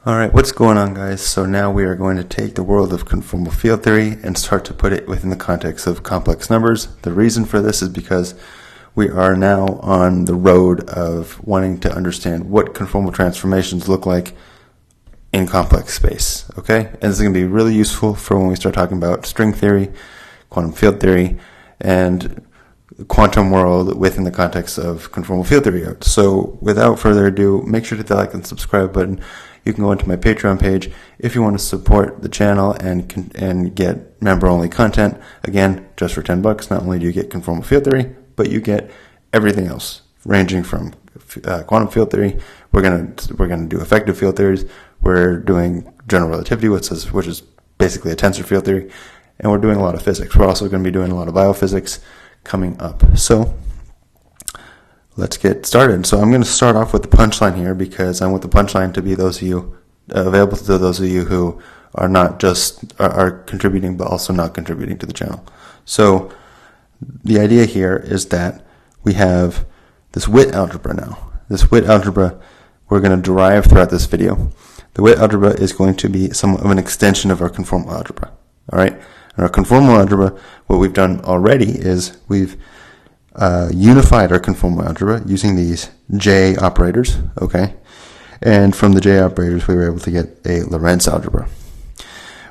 Alright, what's going on, guys? So now we are going to take the world of conformal field theory and start to put it within the context of complex numbers. The reason for this is because we are now on the road of wanting to understand what conformal transformations look like in complex space, okay? And this is going to be really useful for when we start talking about string theory, quantum field theory, and quantum world within the context of conformal field theory. So without further ado, make sure to hit the like and subscribe button. You can go into my Patreon page if you want to support the channel and get member-only content. Again, just for $10, not only do you get conformal field theory, but you get everything else, ranging from quantum field theory. We're gonna do effective field theories. We're doing general relativity, which is basically a tensor field theory, and we're doing a lot of physics. We're also going to be doing a lot of biophysics coming up. So let's get started. So I'm going to start off with the punchline here because I want the punchline to be those of you available to those of you who are not just are contributing but also not contributing to the channel. So the idea here is that we have this Witt algebra now. This Witt algebra we're going to derive throughout this video. The Witt algebra is going to be somewhat of an extension of our conformal algebra. All right. In our conformal algebra, what we've done already is we've unified our conformal algebra using these J operators, okay? And from the J operators, we were able to get a Lorentz algebra.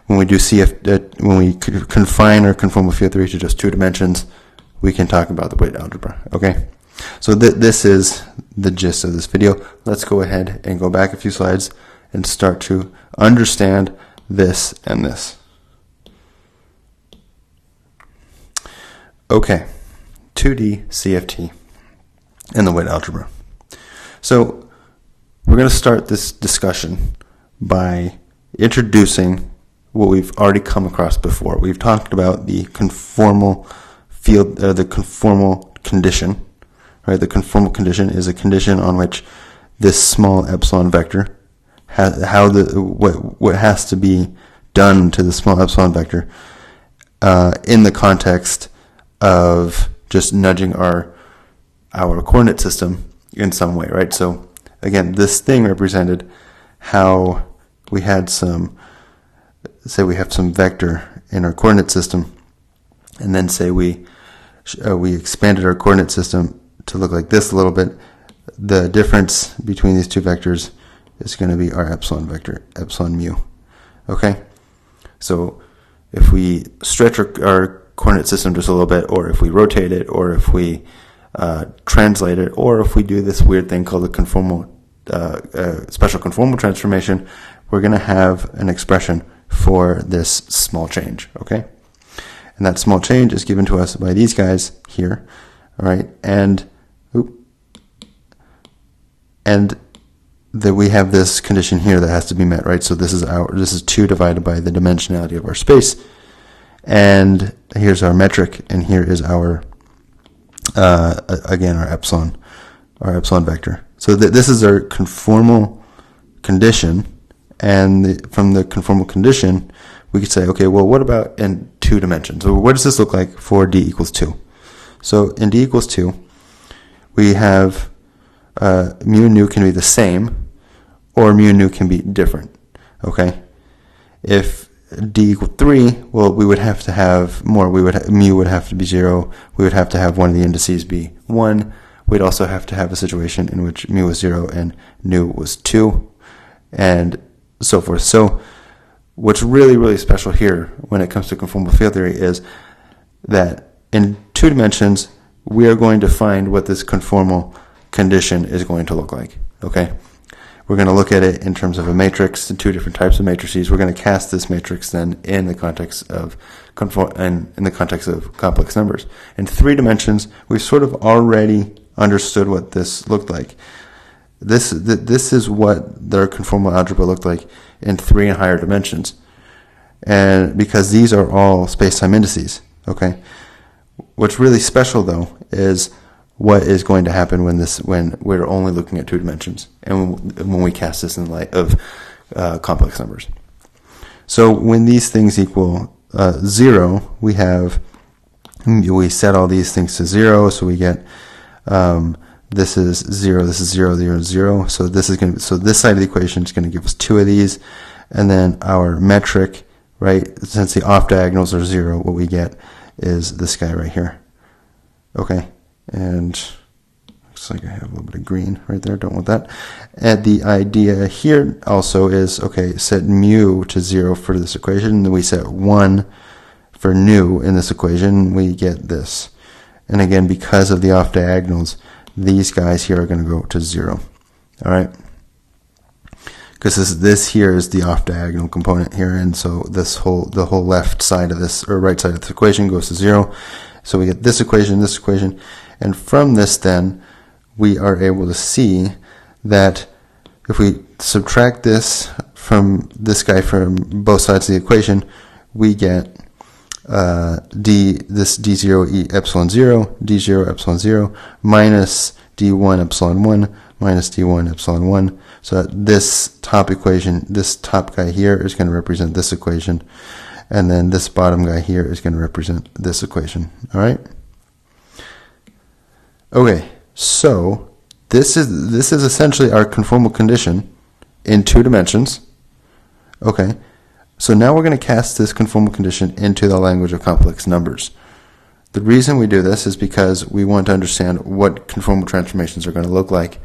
When we do when we confine our conformal field theory to just two dimensions, we can talk about the Witt algebra, okay? So this is the gist of this video. Let's go ahead and go back a few slides and start to understand this and this. Okay. 2D CFT and the Witt algebra. So we're going to start this discussion by introducing what we've already come across before. We've talked about the conformal field, the conformal condition. Right? The conformal condition is a condition on which this small epsilon vector what has to be done to the small epsilon vector in the context of just nudging our coordinate system in some way, right? So again, this thing represented how we had say we have some vector in our coordinate system, and then say we expanded our coordinate system to look like this a little bit. The difference between these two vectors is going to be our epsilon vector, epsilon mu. Okay? So if we stretch our coordinate system just a little bit, or if we rotate it, or if we translate it, or if we do this weird thing called the conformal special conformal transformation, we're going to have an expression for this small change, okay? And that small change is given to us by these guys here, all right? And that we have this condition here that has to be met, right? So this is 2 divided by the dimensionality of our space. And here's our metric, and here is our, again, our epsilon vector. So this is our conformal condition, and from the conformal condition, we could say, okay, well, what about in 2 dimensions? So what does this look like for d equals 2? So in d equals 2, we have mu and nu can be the same, or mu and nu can be different, okay? If d equal 3, well, we would have to have more. Mu would have to be 0. We would have to have one of the indices be 1. We'd also have to have a situation in which mu was 0 and nu was 2, and so forth. So what's really, really special here when it comes to conformal field theory is that in 2 dimensions, we are going to find what this conformal condition is going to look like, okay? We're going to look at it in terms of a matrix, 2 different types of matrices. We're going to cast this matrix then in the context of in the context of complex numbers. In 3 dimensions, we've sort of already understood what this looked like. This is what their conformal algebra looked like in 3 and higher dimensions, and because these are all space-time indices, okay? What's really special though is what is going to happen when we're only looking at 2 dimensions, and when we cast this in the light of complex numbers. So when these things equal 0, we set all these things to 0, so we get this is 0, this is 0, 0, 0. So this is going to, so this side of the equation is going to give us 2 of these, and then our metric, right, since the off diagonals are 0, what we get is this guy right here. Okay, and looks like I have a little bit of green right there, don't want that. And the idea here also is, okay, set mu to 0 for this equation, and then we set 1 for nu in this equation, we get this. And again, because of the off diagonals, these guys here are going to go to 0. All right, because this here is the off diagonal component here, and so the whole left side of this, or right side of this equation, goes to 0. So we get this equation, and from this then we are able to see that if we subtract this from this guy from both sides of the equation, we get this d0 e epsilon 0, d0 epsilon 0, minus d1 epsilon 1, minus d1 epsilon 1. So that this top equation, this top guy here is going to represent this equation, and then this bottom guy here is going to represent this equation. All right? Okay, so this is essentially our conformal condition in 2 dimensions. Okay, so now we're going to cast this conformal condition into the language of complex numbers. The reason we do this is because we want to understand what conformal transformations are going to look like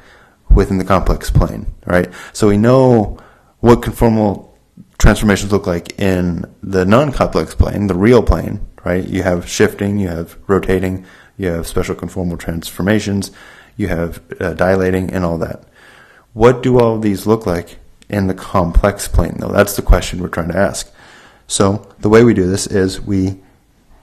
within the complex plane. All right, so we know what conformal transformations look like in the non-complex plane, the real plane. Right, you have shifting, you have rotating, you have special conformal transformations, you have dilating, and all that. What do all of these look like in the complex plane, though? That's the question we're trying to ask. So the way we do this is we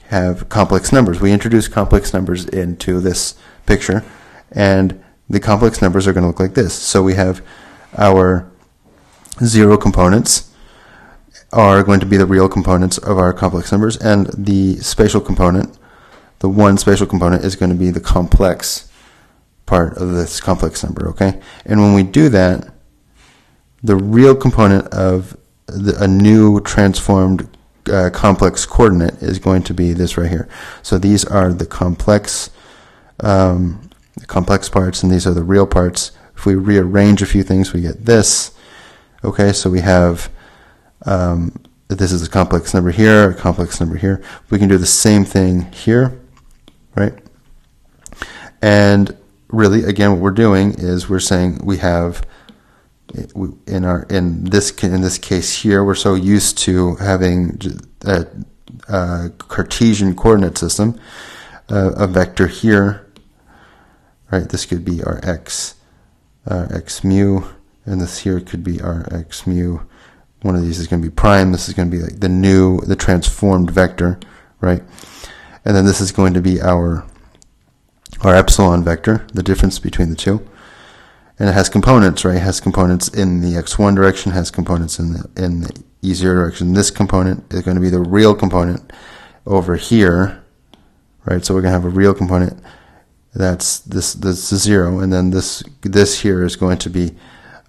have complex numbers. We introduce complex numbers into this picture, and the complex numbers are going to look like this. So we have our 0 components are going to be the real components of our complex numbers, and the spatial component, the one spatial component, is going to be the complex part of this complex number, okay? And when we do that, the real component of a new transformed complex coordinate is going to be this right here. So these are the complex parts, and these are the real parts. If we rearrange a few things, we get this. Okay, so we have this is a complex number here, a complex number here. We can do the same thing here, right? And really, again, what we're doing is we're saying we have in this case here, we're so used to having a Cartesian coordinate system, a vector here, right? This could be our x mu, and this here could be our x mu. One of these is going to be prime. This is going to be like the transformed vector, right? And then this is going to be our epsilon vector, the difference between the two. And it has components, right? It has components in the x1 direction, has components in the e0 direction. This component is going to be the real component over here, right? So we're going to have a real component that's this 0, and then this here is going to be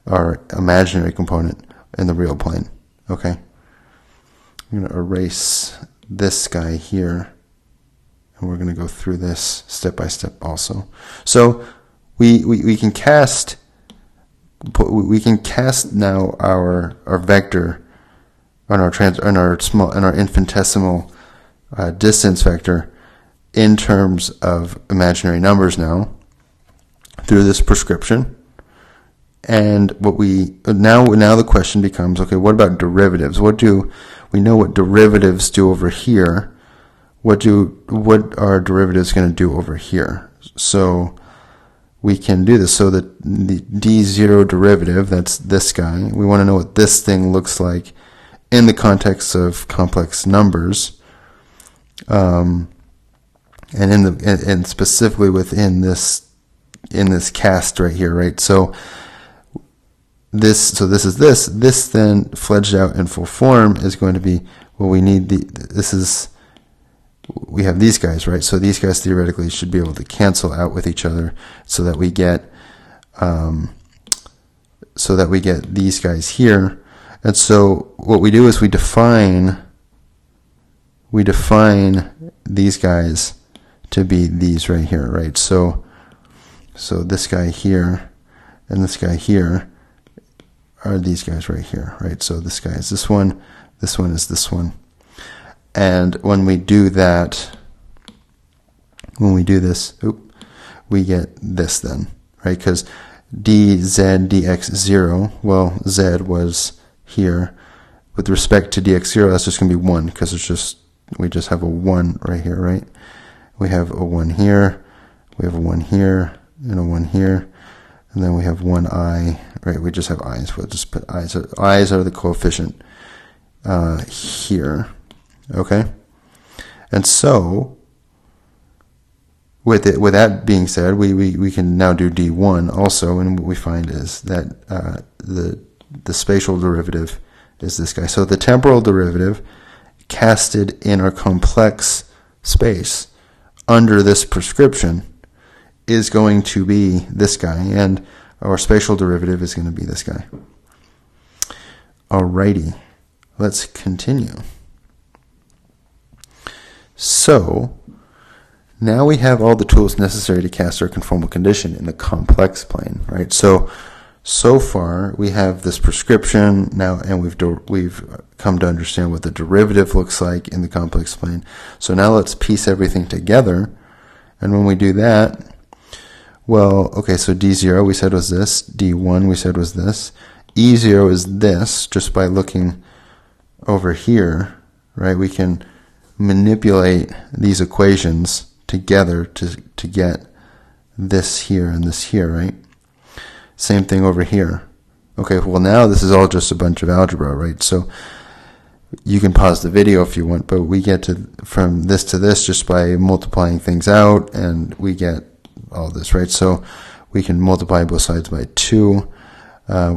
our imaginary component in the real plane. Okay, I'm going to erase this guy here, and we're going to go through this step by step also. So we can cast now our vector on our infinitesimal distance vector in terms of imaginary numbers now through this prescription. And what now the question becomes, okay, what about derivatives? What do we know what derivatives do over here? What are derivatives going to do over here? So we can do this. So that the d0 derivative, that's this guy, we want to know what this thing looks like in the context of complex numbers, and specifically within this cast right here, right? So this then fledged out in full form is going to be, well, we need we have these guys, right? So these guys theoretically should be able to cancel out with each other so that we get these guys here. And so what we do is we define these guys to be these right here, right? So So this guy here and this guy here are these guys right here, right? So this guy is this one is this one. And when we do that, when we do this, we get this then, right? Because dz dx0, well, z was here. With respect to dx0, that's just going to be 1, because we just have a 1 right here, right? We have a 1 here, we have a 1 here, and a 1 here, and then we have 1 I, right? We just have i's. We'll just put i's. I's are the coefficient here, okay? And so, with that being said, we can now do d1 also, and what we find is that the spatial derivative is this guy. So the temporal derivative casted in our complex space under this prescription is going to be this guy, and our spatial derivative is going to be this guy. Alrighty, let's continue. So now we have all the tools necessary to cast our conformal condition in the complex plane, right? So far we have this prescription now, and we've come to understand what the derivative looks like in the complex plane. So now let's piece everything together, and when we do that, well, okay, so d0 we said was this, d1 we said was this, e0 is this. Just by looking over here, right, we can manipulate these equations together to get this here and this here, right? Same thing over here. Okay, well now this is all just a bunch of algebra, right? So you can pause the video if you want, but we get from this to this just by multiplying things out, and we get all this, right? So we can multiply both sides by 2. And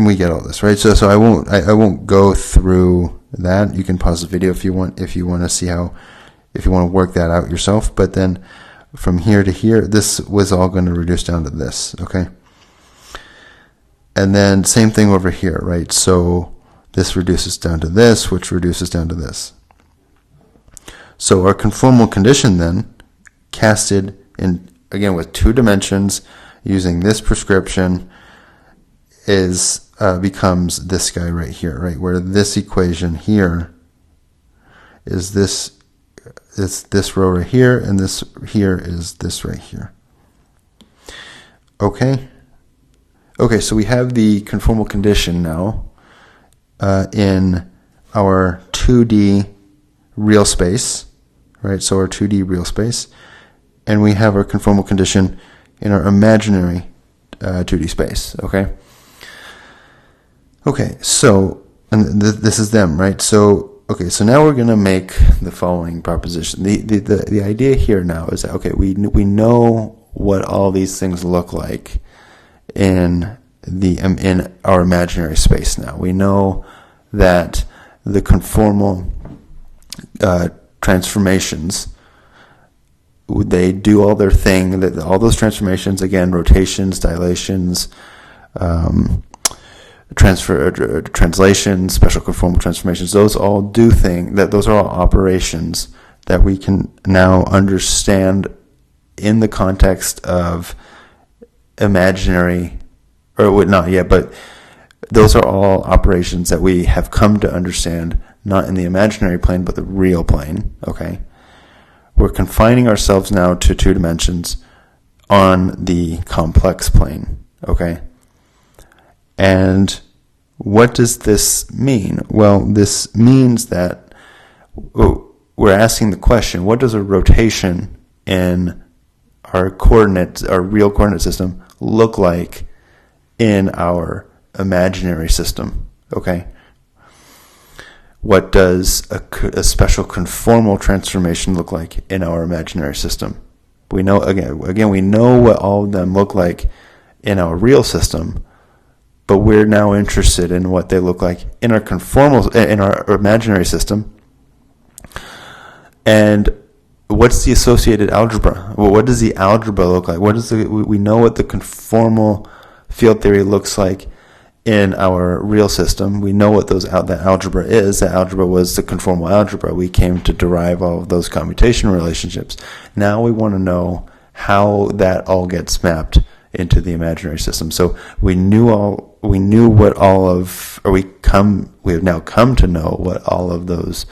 we get all this, right? So I won't go through that. You can pause the video if you want to see if you want to work that out yourself. But then from here to here, this was all going to reduce down to this, okay? And then same thing over here, right? So this reduces down to this, which reduces down to this. So our conformal condition then, casted in, again, with 2 dimensions, using this prescription, becomes this guy right here, right? Where this equation here is this row right here, and this here is this right here. Okay? Okay, so we have the conformal condition now in our 2D real space, right? So our 2D real space, and we have our conformal condition in our imaginary 2D space, okay? Okay, so, and this is them, right? So, okay, so now we're going to make the following proposition. The idea here now is that, okay, we know what all these things look like in our imaginary space now. We know that the conformal transformations, they do all their thing, that all those transformations, again, rotations, dilations, translations, special conformal transformations, those all do those are all operations that we can now understand in the context of imaginary, or not yet, but those are all operations that we have come to understand, not in the imaginary plane, but the real plane, okay? We're confining ourselves now to 2 dimensions on the complex plane, okay? And what does this mean? Well, this means that we're asking the question, what does a rotation in our real coordinate system look like in our imaginary system, okay? What does a special conformal transformation look like in our imaginary system? We know, again, we know what all of them look like in our real system, but we're now interested in what they look like in our imaginary system. And what's the associated algebra? Well, what does the algebra look like? We know what the conformal field theory looks like in our real system. We know what that algebra is. That algebra was the conformal algebra. We came to derive all of those commutation relationships. Now we want to know how that all gets mapped into the imaginary system. So we have now come to know what all of those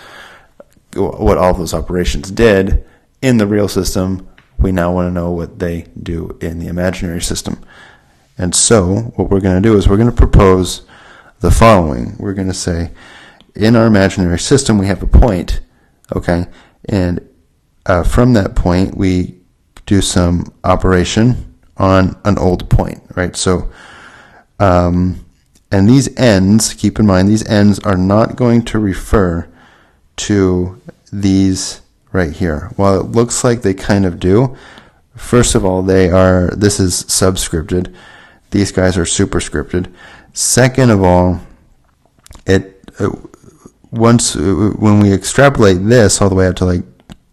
operations did in the real system. We now want to know what they do in the imaginary system. And so what we're going to do is we're going to propose the following. We're going to say, in our imaginary system, we have a point, okay? And from that point, we do some operation on an old point, right? So, and these ends, keep in mind, these ends are not going to refer to these right here. While it looks like they kind of do, first of all, this is subscripted. These guys are superscripted. Second of all, when we extrapolate this all the way up to like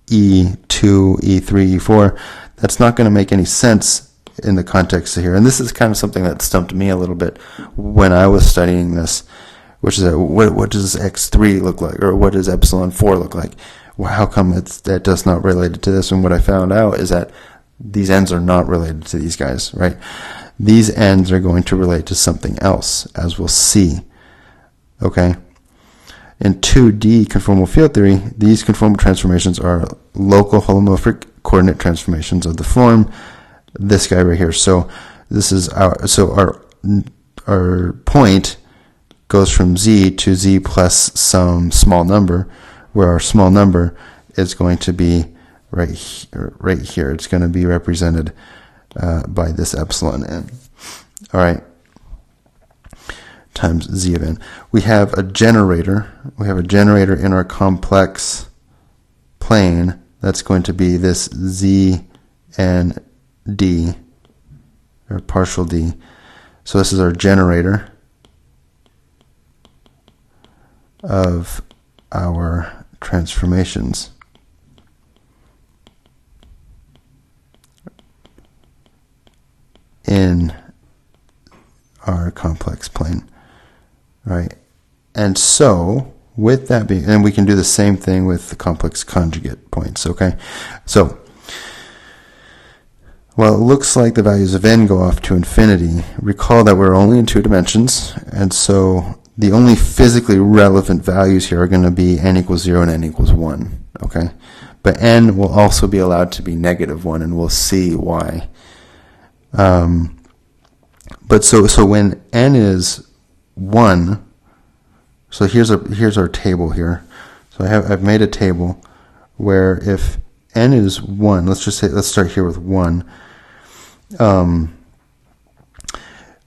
E2, E3, E4, that's not going to make any sense in the context of here. And this is kind of something that stumped me a little bit when I was studying this, which is what does X3 look like, or what does epsilon 4 look like? Well, how come that does not relate to this? And what I found out is that these ends are not related to these guys, right? These ends are going to relate to something else, as we'll see. Okay? In 2D conformal field theory, these conformal transformations are local holomorphic coordinate transformations of the form, this guy right here. So this is our point goes from z to z plus some small number, where our small number is going to be right here. It's going to be represented by this epsilon n. All right, times z of n. We have a generator. We have a generator in our complex plane. That's going to be this z n d, or partial d. So this is our generator of our transformations. In our complex plane, right? And so, with that being, and we can do the same thing with the complex conjugate points, okay? So, well, it looks like the values of n go off to infinity. Recall that we're only in 2 dimensions, and so the only physically relevant values here are going to be n equals 0 and n equals 1, okay? But n will also be allowed to be -1, and we'll see why. But so when n is 1, so here's our table here. So I've made a table where if n is 1, let's start here with 1.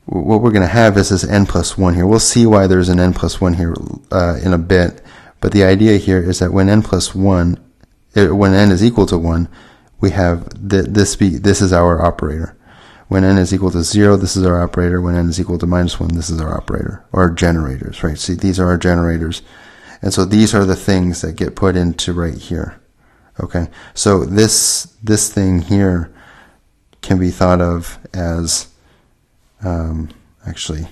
What we're going to have is this n plus 1 here. We'll see why there's an n plus 1 here in a bit. But the idea here is that when n is equal to 1, we have this is our operator. When n is equal to 0, this is our operator. When n is equal to -1, this is our operator, or generators, right? See, these are our generators. And so these are the things that get put into right here. Okay? So this thing here can be thought of as, actually,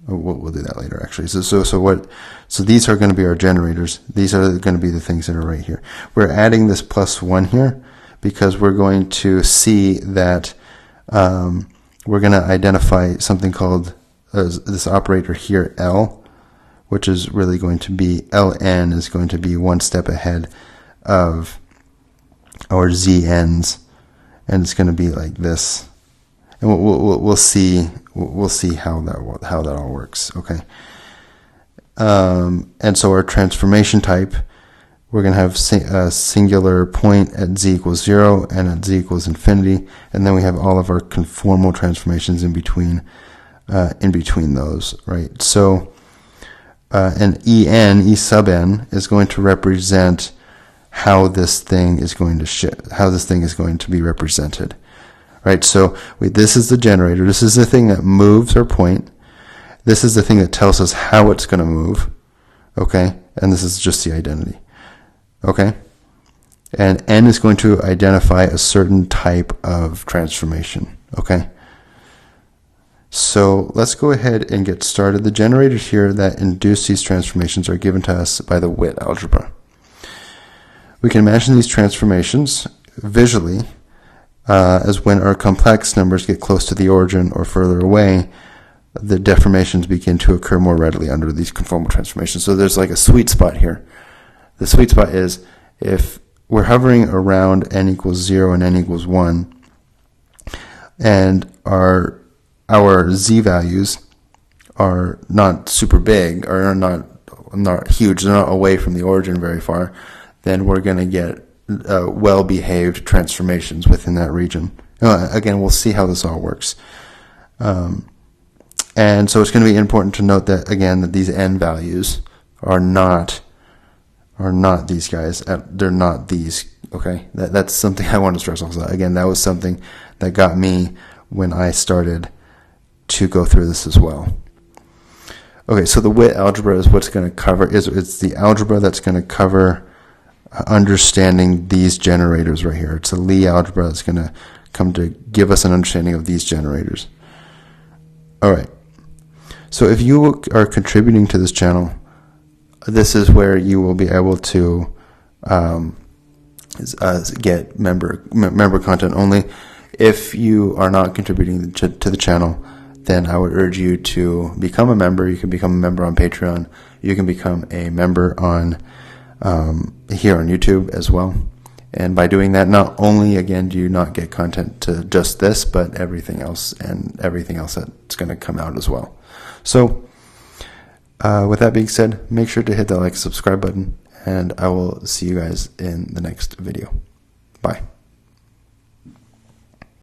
we'll do that later, actually. So these are going to be our generators. These are going to be the things that are right here. We're adding this +1 here, because we're going to see that we're going to identify something called this operator here, L, which is really going to be, Ln is going to be one step ahead of our Zns, and it's going to be like this. And we'll see how that all works, okay? And so our transformation type, we're going to have a singular point at z equals 0 and at z equals infinity, and then we have all of our conformal transformations in between those, right? So, an E sub n is going to represent how this thing is going to be represented, right? So this is the generator. This is the thing that moves our point. This is the thing that tells us how it's going to move, okay? And this is just the identity. Okay? And n is going to identify a certain type of transformation. Okay? So let's go ahead and get started. The generators here that induce these transformations are given to us by the Witt algebra. We can imagine these transformations visually as when our complex numbers get close to the origin or further away, the deformations begin to occur more readily under these conformal transformations. So there's like a sweet spot here. The sweet spot is if we're hovering around n equals 0 and n equals 1, and our z values are not super big, or are not huge, they're not away from the origin very far, then we're going to get well-behaved transformations within that region. Again, we'll see how this all works. And so it's going to be important to note that, again, that these n values are not these guys. They're not these. Okay, that's something I want to stress also. Again, that was something that got me when I started to go through this as well. Okay, so the Witt algebra is what's going to cover. It's the algebra that's going to cover understanding these generators right here. It's a Lie algebra that's going to come to give us an understanding of these generators. All right. So if you are contributing to this channel, this is where you will be able to get member content only. If you are not contributing to the channel, then I would urge you to become a member. You can become a member on Patreon. You can become a member on here on YouTube as well. And by doing that, not only, again, do you not get content to just this, but everything else and everything else that's going to come out as well. So with that being said, make sure to hit that like, subscribe button, and I will see you guys in the next video. Bye.